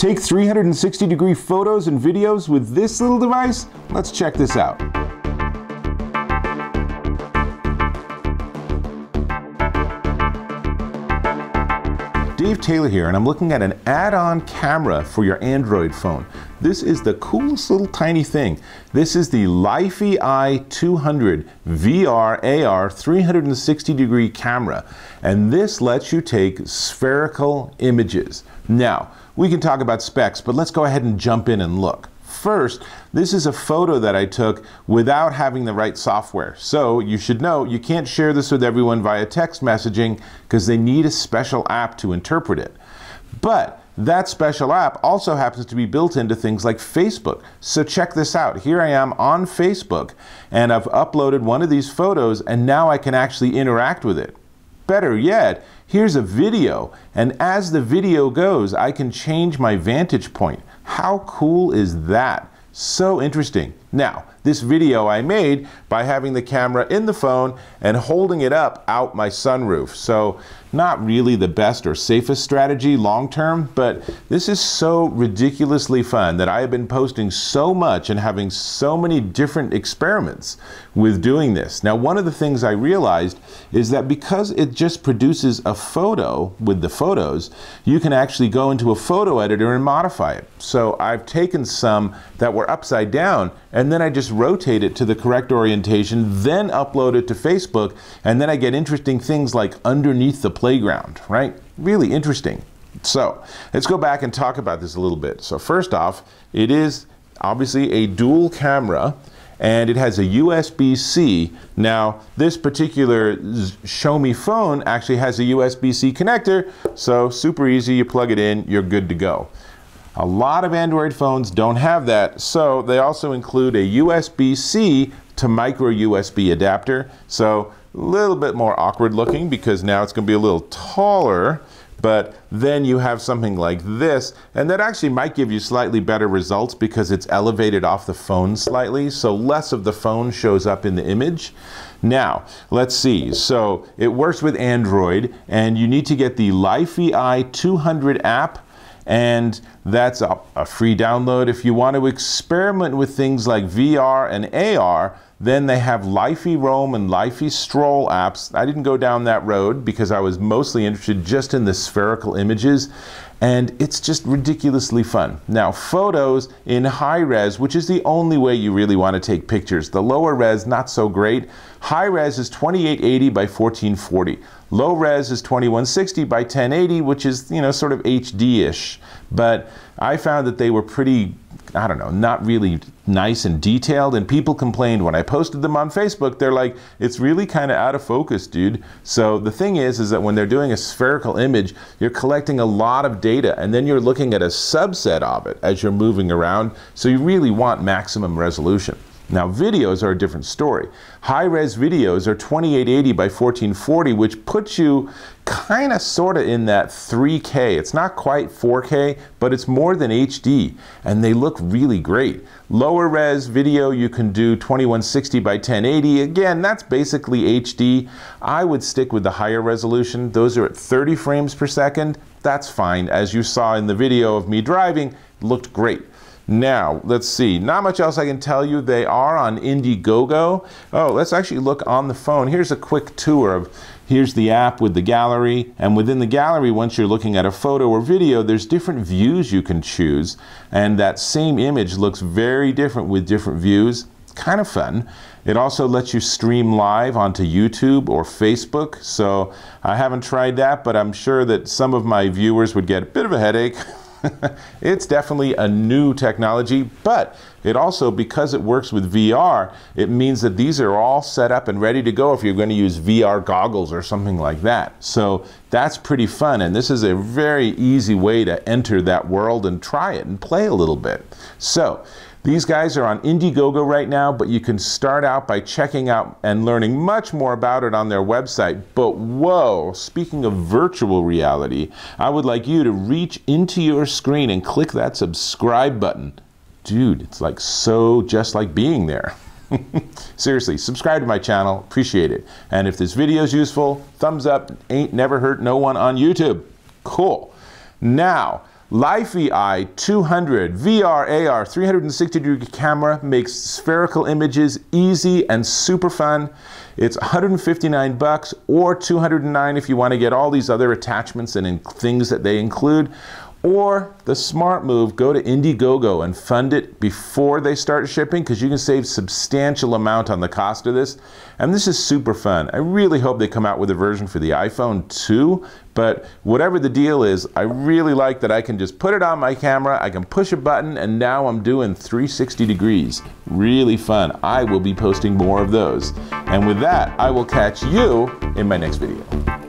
Take 360-degree photos and videos with this little device? Let's check this out. Dave Taylor here, and I'm looking at an add-on camera for your Android phone. This is the coolest little tiny thing. This is the LyfieEye 200 VR AR 360-degree camera, and this lets you take spherical images. Now, we can talk about specs, but let's go ahead and jump in and look. First, this is a photo that I took without having the right software. So you should know you can't share this with everyone via text messaging because they need a special app to interpret it. But that special app also happens to be built into things like Facebook. So check this out. Here I am on Facebook, and I've uploaded one of these photos, and now I can actually interact with it. Better yet, here's a video, and as the video goes, I can change my vantage point. How cool is that? So interesting. Now, this video I made by having the camera in the phone and holding it up out my sunroof. So not really the best or safest strategy long term, but this is so ridiculously fun that I have been posting so much and having so many different experiments with doing this. Now, one of the things I realized is that because it just produces a photo with the photos, you can actually go into a photo editor and modify it. So I've taken some that were upside down, and then I just rotate it to the correct orientation, then upload it to Facebook, and then I get interesting things like underneath the playground, right? Really interesting. So let's go back and talk about this a little bit. So first off, it is obviously a dual camera, and it has a USB-C. Now, this particular Xiaomi phone actually has a Usbc connector, so super easy, you plug it in, you're good to go. A lot of Android phones don't have that, so they also include a USB-C to micro USB adapter. So a little bit more awkward looking because now it's going to be a little taller, but then you have something like this, and that actually might give you slightly better results because it's elevated off the phone slightly, so less of the phone shows up in the image. Now, let's see. So it works with Android, and you need to get the LyfieEye 200 app, and that's a free download. If you want to experiment with things like VR and AR, then they have LyfieRoam and LyfieStroll apps. I didn't go down that road because I was mostly interested just in the spherical images, and it's just ridiculously fun. Now, photos in high res, which is the only way you really want to take pictures. The lower res, not so great. High res is 2880 by 1440. Low res is 2160 by 1080, which is, you know, sort of HD-ish. But I found that they were pretty, I don't know, not really nice and detailed, and people complained when I posted them on Facebook. They're like, it's really kind of out of focus, dude. So the thing is that when they're doing a spherical image, you're collecting a lot of data, and then you're looking at a subset of it as you're moving around, so you really want maximum resolution. Now, videos are a different story. High-res videos are 2880 by 1440, which puts you kind of sort of in that 3K. It's not quite 4K, but it's more than HD, and they look really great. Lower res video, you can do 2160 by 1080. Again, that's basically HD. I would stick with the higher resolution. Those are at 30 frames per second. That's fine. As you saw in the video of me driving, it looked great. Now, let's see. Not much else I can tell you. They are on Indiegogo. Oh, let's actually look on the phone. Here's a quick tour of, here's the app with the gallery. And within the gallery, once you're looking at a photo or video, there's different views you can choose. And that same image looks very different with different views. Kind of fun. It also lets you stream live onto YouTube or Facebook. So I haven't tried that, but I'm sure that some of my viewers would get a bit of a headache. It's definitely a new technology, but it also, because it works with VR, it means that these are all set up and ready to go if you're going to use VR goggles or something like that. So that's pretty fun, and this is a very easy way to enter that world and try it and play a little bit. So these guys are on Indiegogo right now, but you can start out by checking out and learning much more about it on their website. But whoa, speaking of virtual reality, I would like you to reach into your screen and click that subscribe button. Dude, it's like so just like being there. Seriously, subscribe to my channel, appreciate it. And if this video is useful, thumbs up, ain't never hurt no one on YouTube. Cool. Now, LyfieEye 200 VR AR 360-degree camera makes spherical images easy and super fun. It's $159 or $209 if you want to get all these other attachments and things that they include. Or the smart move, go to Indiegogo and fund it before they start shipping, because you can save substantial amount on the cost of this. And this is super fun. I really hope they come out with a version for the iPhone too, but whatever the deal is, I really like that I can just put it on my camera, I can push a button, and now I'm doing 360 degrees. Really fun. I will be posting more of those. And with that, I will catch you in my next video.